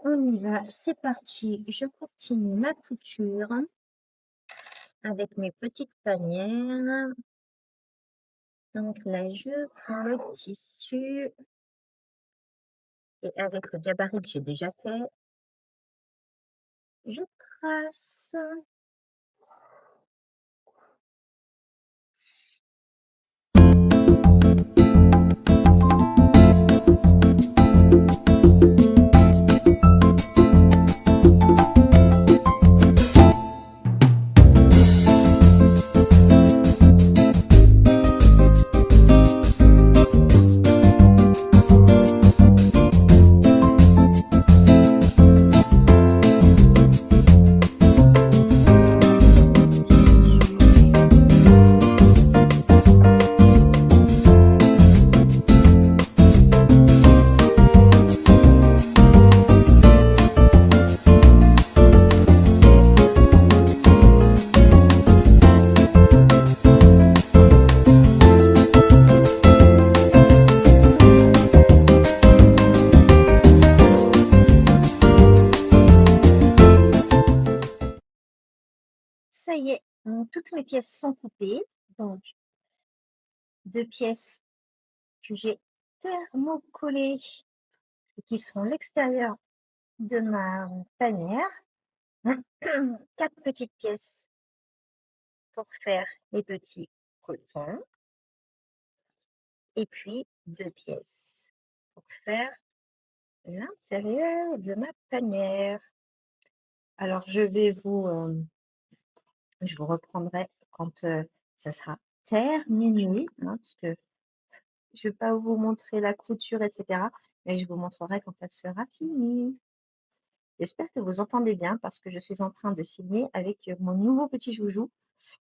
On y va, c'est parti. Je continue ma couture avec mes petites panières. Donc là, je prends le tissu et avec le gabarit que j'ai déjà fait, je trace. Ça y est, toutes mes pièces sont coupées. Donc, deux pièces que j'ai thermocollées et qui seront à l'extérieur de ma panière. Quatre petites pièces pour faire les petits cotons. Et puis deux pièces pour faire l'intérieur de ma panière. Alors, je vous reprendrai quand ça sera terminé, hein, parce que je ne vais pas vous montrer la couture, etc. Mais je vous montrerai quand elle sera finie. J'espère que vous entendez bien parce que je suis en train de filmer avec mon nouveau petit joujou.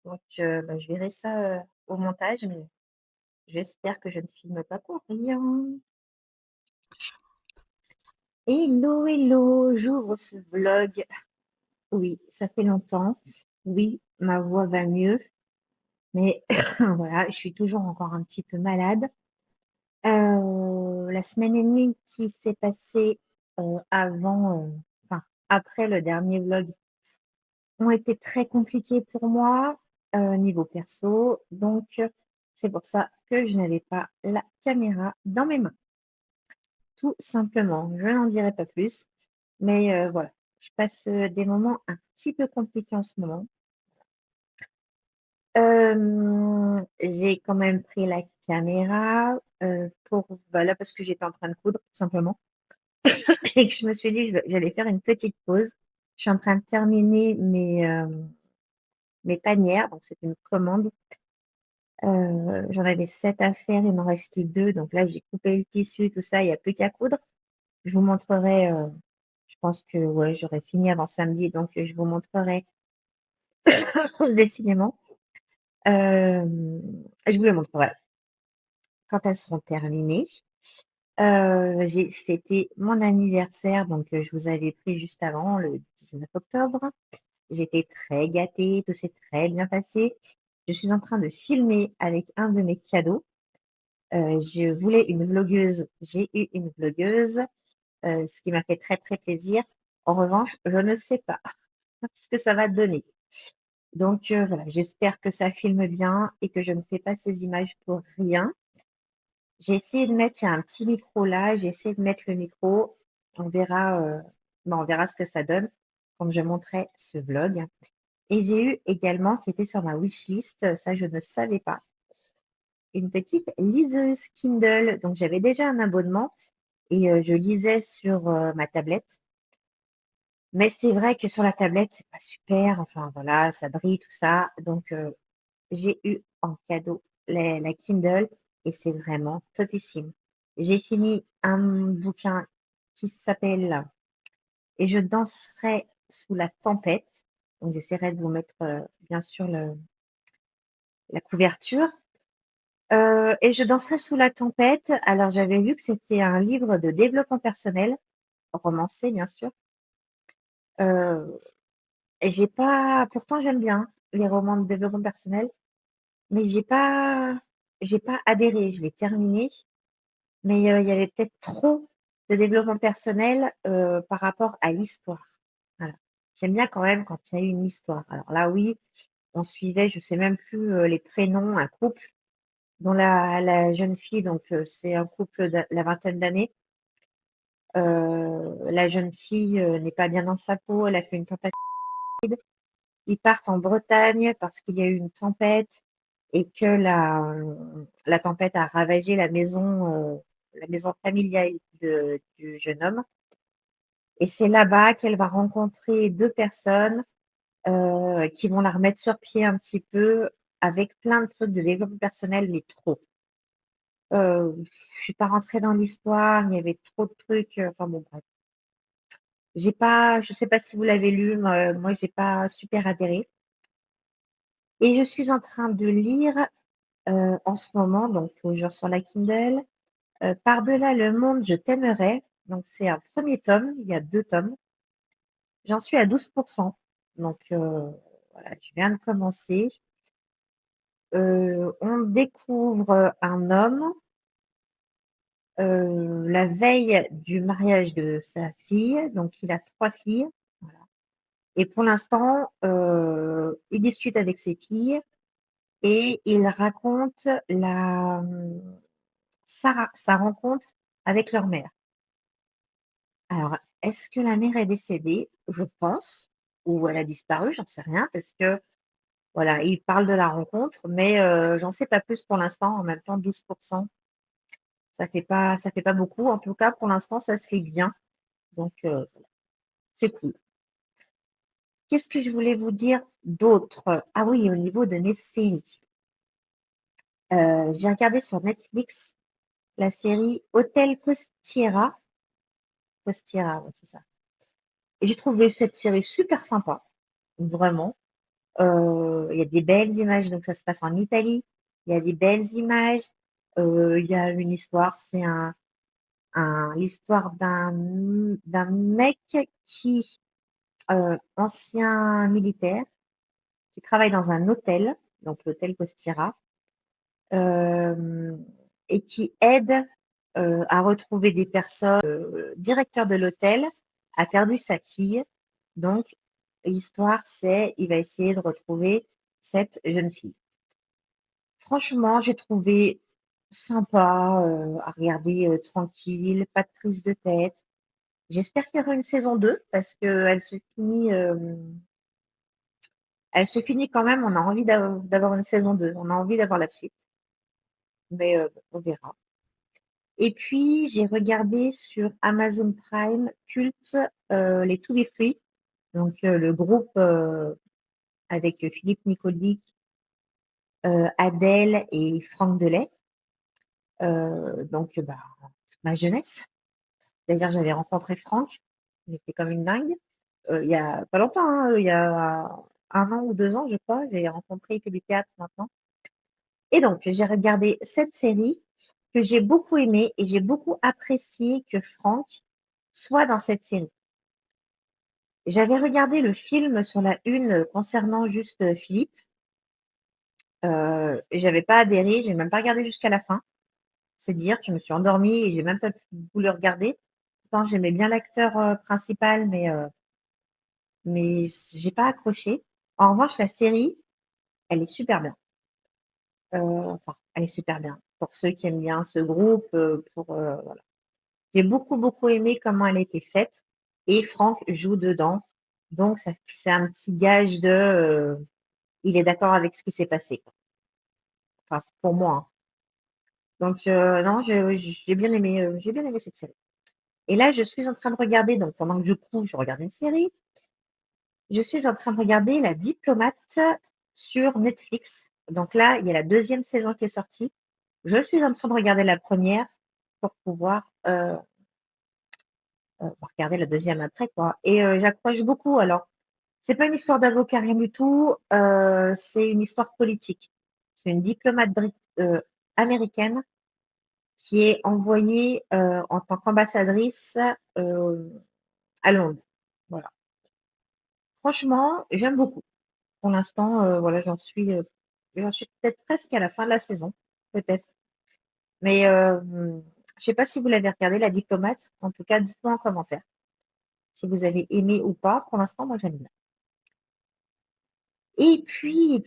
Donc, je verrai ça au montage, mais j'espère que je ne filme pas pour rien. Hello, hello, j'ouvre ce vlog. Oui, ça fait longtemps. Oui, ma voix va mieux. Mais voilà, je suis toujours encore un petit peu malade. La semaine et demie qui s'est passée enfin, après le dernier vlog, ont été très compliquées pour moi niveau perso. Donc, c'est pour ça que je n'avais pas la caméra dans mes mains. Tout simplement, je n'en dirai pas plus. Mais voilà, je passe des moments un petit peu compliqués en ce moment. J'ai quand même pris la caméra voilà, parce que j'étais en train de coudre, tout simplement. Et que je me suis dit j'allais faire une petite pause. Je suis en train de terminer mes panières, donc c'est une commande. J'en avais 7 à faire, il m'en restait 2. Donc là, j'ai coupé le tissu, tout ça, il n'y a plus qu'à coudre. Je vous montrerai, je pense que ouais, j'aurai fini avant samedi, donc je vous montrerai décidément. Je vous les montrerai quand elles seront terminées. J'ai fêté mon anniversaire, donc je vous avais pris juste avant, le 19 octobre. J'étais très gâtée, tout s'est très bien passé. Je suis en train de filmer avec un de mes cadeaux. Je voulais une vlogueuse, j'ai eu une vlogueuse, ce qui m'a fait très très plaisir. En revanche, je ne sais pas ce que ça va donner. Donc voilà, j'espère que ça filme bien et que je ne fais pas ces images pour rien. J'ai essayé de mettre, il y a un petit micro là, j'ai essayé de mettre le micro. On verra ce que ça donne quand je montrerai ce vlog. Et j'ai eu également, qui était sur ma wishlist, ça je ne savais pas, une petite liseuse Kindle. Donc j'avais déjà un abonnement et je lisais sur ma tablette. Mais c'est vrai que sur la tablette, c'est pas super. Enfin voilà, ça brille, tout ça. Donc j'ai eu en cadeau la Kindle et c'est vraiment topissime. J'ai fini un bouquin qui s'appelle Et je danserai sous la tempête. Donc j'essaierai de vous mettre bien sûr la couverture. Et je danserai sous la tempête. Alors j'avais vu que c'était un livre de développement personnel, romancé bien sûr. Euh, et pourtant j'aime bien les romans de développement personnel, mais j'ai pas adhéré. Je l'ai terminé, mais il y avait peut-être trop de développement personnel, par rapport à l'histoire. Voilà. J'aime bien quand même quand il y a une histoire. Alors là, oui, on suivait, je sais même plus, les prénoms, un couple dont la jeune fille donc c'est un couple de la vingtaine d'années. La jeune fille, n'est pas bien dans sa peau, elle a fait une tentative. Ils partent en Bretagne parce qu'il y a eu une tempête et que la tempête a ravagé la maison familiale du jeune homme. Et c'est là-bas qu'elle va rencontrer 2 personnes, qui vont la remettre sur pied un petit peu avec plein de trucs de développement personnel, mais trop. Je suis pas rentrée dans l'histoire, il y avait trop de trucs, enfin bon bref. Je sais pas si vous l'avez lu, moi j'ai pas super adhéré. Et je suis en train de lire en ce moment, donc toujours sur la Kindle, Par-delà le monde, je t'aimerais. Donc c'est un premier tome, il y a 2 tomes. J'en suis à 12%. Donc voilà, je viens de commencer. On découvre un homme la veille du mariage de sa fille. Donc il a 3 filles. Voilà. Et pour l'instant, il discute avec ses filles et il raconte sa rencontre avec leur mère. Alors, est-ce que la mère est décédée? Je pense. Ou elle a disparu, j'en sais rien, parce que voilà, il parle de la rencontre, mais j'en sais pas plus pour l'instant. En même temps, 12%, ça fait pas beaucoup. En tout cas, pour l'instant, ça se lit bien. Donc, c'est cool. Qu'est-ce que je voulais vous dire d'autre? Ah oui, au niveau de mes séries. J'ai regardé sur Netflix la série Hôtel Costiera. Costiera, ouais, c'est ça. Et j'ai trouvé cette série super sympa, vraiment. Il y a des belles images, donc ça se passe en Italie. Il y a des belles images. Il y a une histoire, c'est l'histoire d'un mec qui, ancien militaire, qui travaille dans un hôtel, donc l'hôtel Costiera, euh, et qui aide à retrouver des personnes. Directeur de l'hôtel a perdu sa fille, donc l'histoire c'est il va essayer de retrouver cette jeune fille. Franchement, j'ai trouvé sympa à regarder, tranquille, pas de prise de tête. J'espère qu'il y aura une saison 2 parce que elle se finit quand même. On a envie d'avoir une saison 2. On a envie d'avoir la suite, mais on verra. Et puis j'ai regardé sur Amazon Prime Culte les To Be Free, donc le groupe avec Philippe Nicolic, Adèle et Franck Delay. Donc bah, toute ma jeunesse. D'ailleurs, j'avais rencontré Franck, il était comme une dingue. Il y a pas longtemps, hein, il y a 1 an ou 2 ans, je crois, j'ai rencontré, il fait du théâtre maintenant. Et donc, j'ai regardé cette série que j'ai beaucoup aimée et j'ai beaucoup apprécié que Franck soit dans cette série. J'avais regardé le film sur la une concernant juste Philippe. J'avais pas adhéré, j'ai même pas regardé jusqu'à la fin. C'est dire, je me suis endormie et j'ai même pas voulu regarder. Pourtant, j'aimais bien l'acteur principal, mais j'ai pas accroché. En revanche, la série, elle est super bien. Enfin, elle est super bien. Pour ceux qui aiment bien ce groupe, voilà. J'ai beaucoup, beaucoup aimé comment elle a été faite. Et Franck joue dedans. Donc, c'est un petit gage de, il est d'accord avec ce qui s'est passé, quoi. Enfin, pour moi, hein. Donc, non, j'ai bien aimé cette série. Et là, je suis en train de regarder, donc pendant que je regarde une série, je suis en train de regarder La Diplomate sur Netflix. Donc là, il y a la 2e saison qui est sortie. Je suis en train de regarder la première pour pouvoir regarder la deuxième après, quoi. Et j'accroche beaucoup. Alors, c'est pas une histoire d'avocat, rien du tout. C'est une histoire politique. C'est une diplomate américaine qui est envoyée en tant qu'ambassadrice à Londres. Voilà. Franchement, j'aime beaucoup. Pour l'instant, voilà, j'en suis peut-être presque à la fin de la saison, peut-être. Mais Je sais pas si vous l'avez regardé, La Diplomate. En tout cas, dites-moi en commentaire si vous avez aimé ou pas. Pour l'instant, moi, j'aime bien. Et puis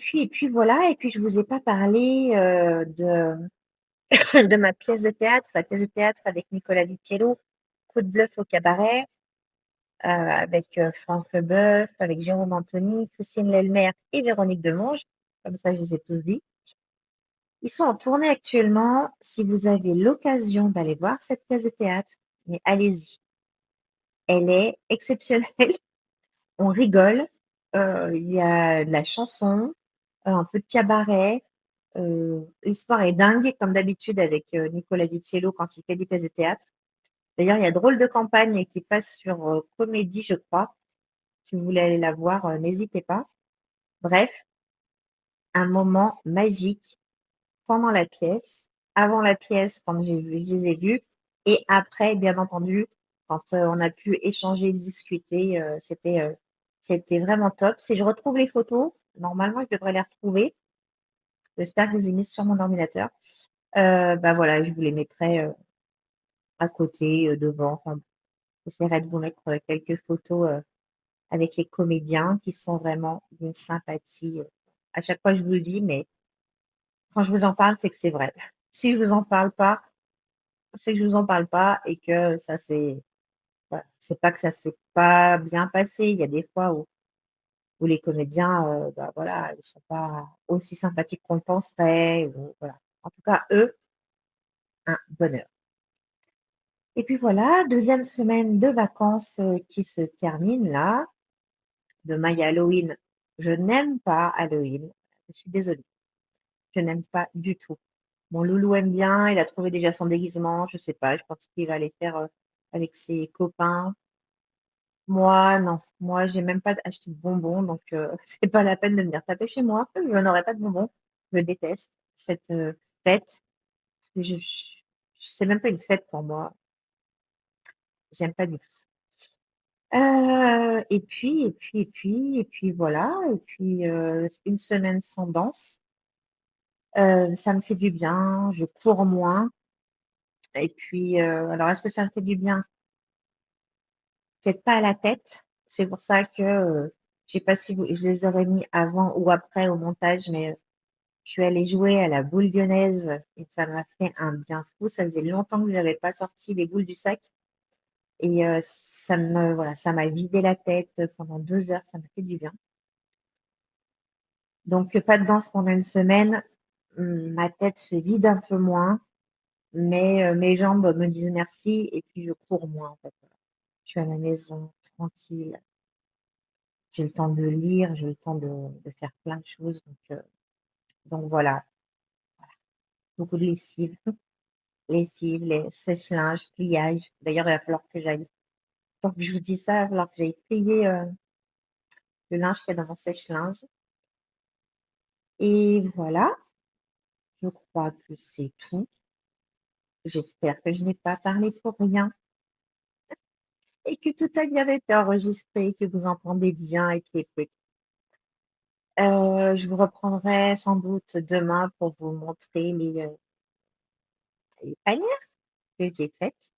voilà. Et puis, je vous ai pas parlé de ma pièce de théâtre, la pièce de théâtre avec Nicolas Vitiello, Coup de bluff au cabaret, avec Franck Leboeuf, avec Jérôme Anthony, Christine Lelmer et Véronique Demonge. Comme ça, je les ai tous dit. Ils sont en tournée actuellement. Si vous avez l'occasion d'aller voir cette pièce de théâtre, mais allez-y. Elle est exceptionnelle. On rigole. Il y a de la chanson, un peu de cabaret. L'histoire est dingue, comme d'habitude avec Nicolas Vitiello quand il fait des pièces de théâtre. D'ailleurs, il y a Drôle de campagne qui passe sur Comédie, je crois. Si vous voulez aller la voir, n'hésitez pas. Bref, un moment magique pendant la pièce, avant la pièce quand je les ai vus, et après, bien entendu, quand on a pu échanger, discuter, c'était vraiment top. Si je retrouve les photos, normalement, je devrais les retrouver. J'espère que je les ai mises sur mon ordinateur. Bah voilà, je vous les mettrai à côté, devant. Enfin, j'essaierai de vous mettre quelques photos avec les comédiens qui sont vraiment d'une sympathie. À chaque fois, je vous le dis, mais quand je vous en parle, c'est que c'est vrai. Si je vous en parle pas, c'est que je vous en parle pas et que ça c'est voilà. C'est pas que ça s'est pas bien passé. Il y a des fois où les comédiens, bah voilà, ils sont pas aussi sympathiques qu'on le penserait. Voilà. En tout cas, eux, un bonheur. Et puis voilà, deuxième semaine de vacances qui se termine là, de My Halloween. Je n'aime pas Halloween. Je suis désolée. Je n'aime pas du tout. Mon loulou aime bien, il a trouvé déjà son déguisement, je sais pas, je pense qu'il va aller faire avec ses copains. Moi, non. Moi, j'ai même pas acheté de bonbons, donc c'est pas la peine de venir taper chez moi. Je n'aurai pas de bonbons. Je déteste cette fête. C'est même pas une fête pour moi. J'aime pas du tout. Et puis voilà. Et puis une semaine sans danse. Ça me fait du bien. Je cours moins. Et puis, alors, est-ce que ça me fait du bien? Peut-être pas à la tête. C'est pour ça que je sais pas si je les aurais mis avant ou après au montage, mais je suis allée jouer à la boule lyonnaise et ça m'a fait un bien fou. Ça faisait longtemps que je n'avais pas sorti les boules du sac et voilà, ça m'a vidé la tête pendant 2 heures. Ça m'a fait du bien. Donc pas de danse pendant une semaine. Ma tête se vide un peu moins, mais mes jambes me disent merci et puis je cours moins en fait. Je suis à la maison tranquille. J'ai le temps de lire, j'ai le temps de faire plein de choses. Donc voilà, beaucoup de lessive, lessive, les sèche-linge, pliage. D'ailleurs, il va falloir que j'aille. Tant que je vous dis ça, il va falloir que j'aille plier le linge qu'il y a dans mon sèche-linge. Et voilà, je crois que c'est tout. J'espère que je n'ai pas parlé pour rien et que tout a bien été enregistré, que vous entendez bien et que je vous reprendrai sans doute demain pour vous montrer les panières que j'ai faites.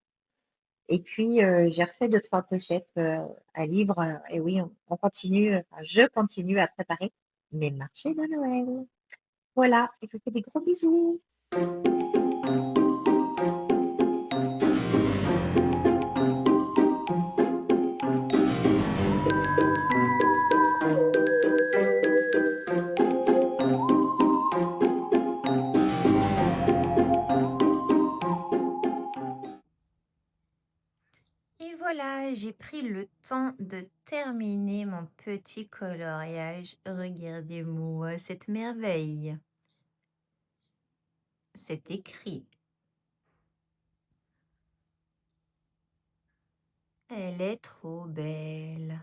Et puis, j'ai refait 2-3 pochettes à livres. Et oui, on continue, enfin, je continue à préparer mes marchés de Noël. Voilà, et je vous fais des gros bisous. Et voilà, j'ai pris le temps de terminer mon petit coloriage. Regardez-moi cette merveille. C'est écrit. Elle est trop belle.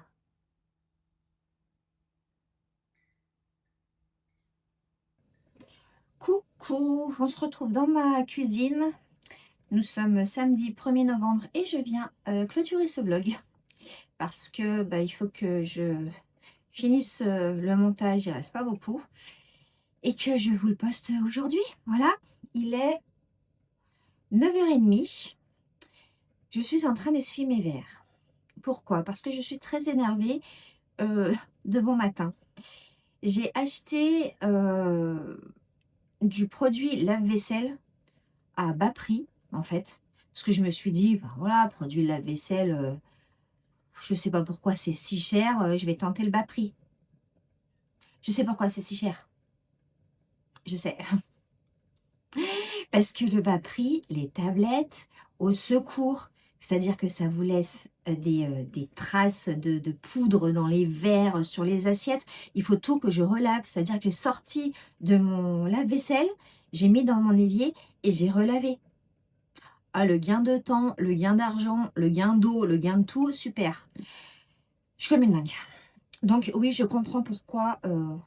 Coucou, on se retrouve dans ma cuisine. Nous sommes samedi 1er novembre et je viens clôturer ce vlog parce que il faut que je finisse le montage, il reste pas beaucoup, et que je vous le poste aujourd'hui. Voilà, il est 9h30, je suis en train d'essuyer mes verres. Pourquoi? Parce que je suis très énervée de bon matin. J'ai acheté du produit lave-vaisselle à bas prix, en fait. Parce que je me suis dit, ben voilà, produit lave-vaisselle, je sais pas pourquoi c'est si cher, je vais tenter le bas prix. Je sais pourquoi c'est si cher. Je sais. Parce que le bas prix, les tablettes, au secours. C'est-à-dire que ça vous laisse des traces de poudre dans les verres, sur les assiettes. Il faut tout que je relave. C'est-à-dire que j'ai sorti de mon lave-vaisselle, j'ai mis dans mon évier et j'ai relavé. Ah, le gain de temps, le gain d'argent, le gain d'eau, le gain de tout, super. Je suis comme une dingue. Donc oui, je comprends pourquoi il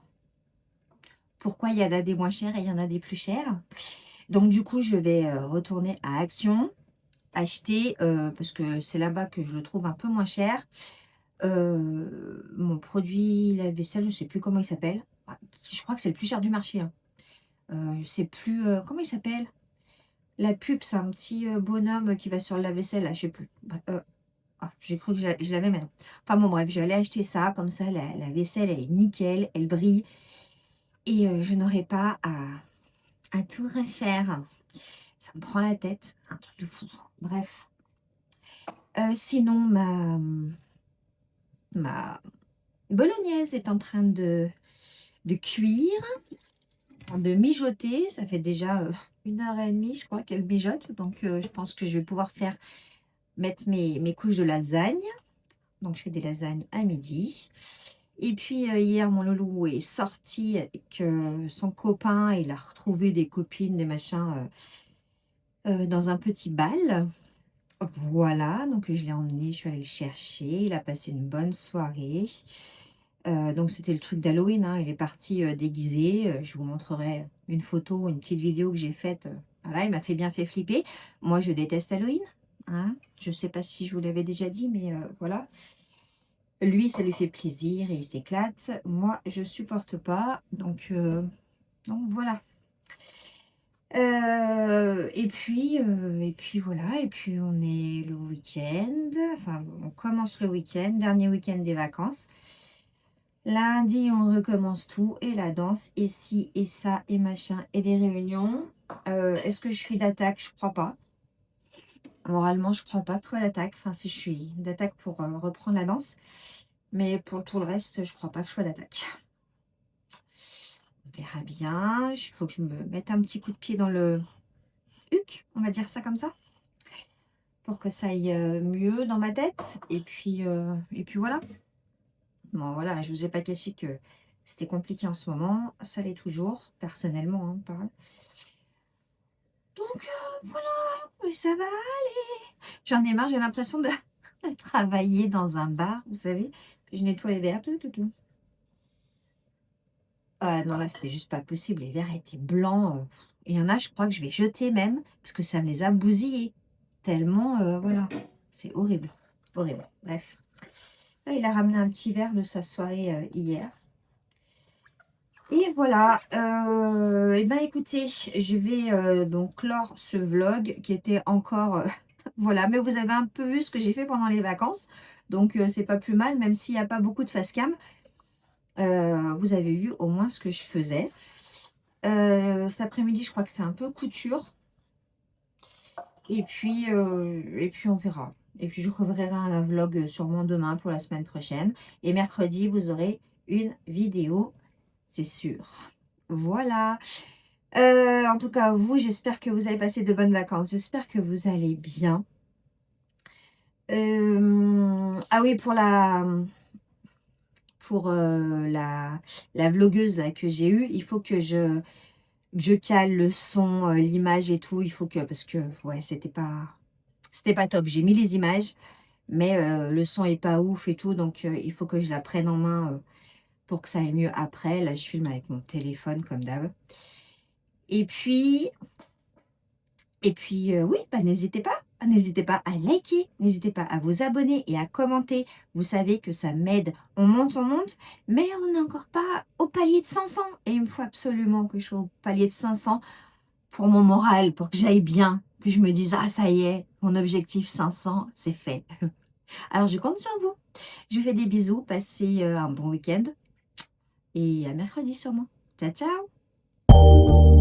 y en a des moins chers et il y en a des plus chers. Donc du coup, je vais retourner à Action, acheter, parce que c'est là-bas que je le trouve un peu moins cher, mon produit lave-vaisselle, je ne sais plus comment il s'appelle. Ah, je crois que c'est le plus cher du marché, hein. Je sais plus, comment il s'appelle? La pub, c'est un petit bonhomme qui va sur le lave-vaisselle, là, je sais plus. Ah, j'ai cru que je l'avais, mais non. Enfin bon, bref, je vais aller acheter ça, comme ça, la vaisselle, elle est nickel, elle brille, et je n'aurai pas à tout refaire. Ça me prend la tête, un truc de fou. Bref. Sinon, ma bolognaise est en train de cuire, de mijoter. Ça fait déjà 1h30, je crois, qu'elle mijote. Donc, je pense que je vais pouvoir mettre mes couches de lasagne. Donc, je fais des lasagnes à midi. Et puis, hier, mon loulou est sorti avec son copain. Il a retrouvé des copines, des machins, dans un petit bal. Voilà, donc je l'ai emmené, je suis allée le chercher. Il a passé une bonne soirée. Donc c'était le truc d'Halloween, hein. Il est parti déguisé. Je vous montrerai une photo, une petite vidéo que j'ai faite. Voilà, il m'a bien fait flipper. Moi, je déteste Halloween, hein. Je ne sais pas si je vous l'avais déjà dit, mais voilà. Lui, ça lui fait plaisir et il s'éclate. Moi, je supporte pas. Donc voilà. Et puis voilà, et puis on est le week-end, enfin on commence le week-end, dernier week-end des vacances. Lundi, on recommence tout, et la danse, et ci, et ça, et machin, et des réunions. Est-ce que je suis d'attaque? Je crois pas. Moralement, je crois pas, toi d'attaque. Enfin, si je suis d'attaque pour reprendre la danse. Mais pour tout le reste, je crois pas que je sois d'attaque. On verra bien. Il faut que je me mette un petit coup de pied dans le huc, on va dire ça comme ça, pour que ça aille mieux dans ma tête. Et puis voilà. Bon, voilà, je vous ai pas caché que c'était compliqué en ce moment. Ça l'est toujours, personnellement, hein, parle. Donc, voilà, mais ça va aller. J'en ai marre, j'ai l'impression de travailler dans un bar, vous savez. Je nettoie les verres, tout. Ah non, là, c'était juste pas possible. Les verres étaient blancs. Et il y en a, je crois que je vais jeter même, parce que ça me les a bousillés. Tellement, voilà. C'est horrible. Horrible. Bref. Là, il a ramené un petit verre de sa soirée hier. Et voilà. Et ben écoutez, je vais donc clore ce vlog qui était encore... voilà, mais vous avez un peu vu ce que j'ai fait pendant les vacances. Donc, c'est pas plus mal, même s'il n'y a pas beaucoup de face cam. Vous avez vu au moins ce que je faisais. Cet après-midi, je crois que c'est un peu couture. Et puis on verra. Et puis, je reverrai un vlog sûrement demain pour la semaine prochaine. Et mercredi, vous aurez une vidéo, c'est sûr. Voilà. En tout cas, vous, j'espère que vous avez passé de bonnes vacances. J'espère que vous allez bien. Ah oui, pour la vlogueuse là, que j'ai eue, il faut que je cale le son, l'image et tout. Il faut que, parce que ouais, c'était pas top. J'ai mis les images, mais le son est pas ouf et tout, donc il faut que je la prenne en main pour que ça aille mieux après. Là, je filme avec mon téléphone comme d'hab. Et puis oui, bah, n'hésitez pas à liker, n'hésitez pas à vous abonner et à commenter. Vous savez que ça m'aide. On monte, mais on n'est encore pas au palier de 500. Et il me faut absolument que je sois au palier de 500 pour mon moral, pour que j'aille bien. que je me dise: «Ah ça y est, mon objectif 500, c'est fait». Alors je compte sur vous. Je vous fais des bisous, passez, un bon week-end et à mercredi sûrement. Ciao, ciao!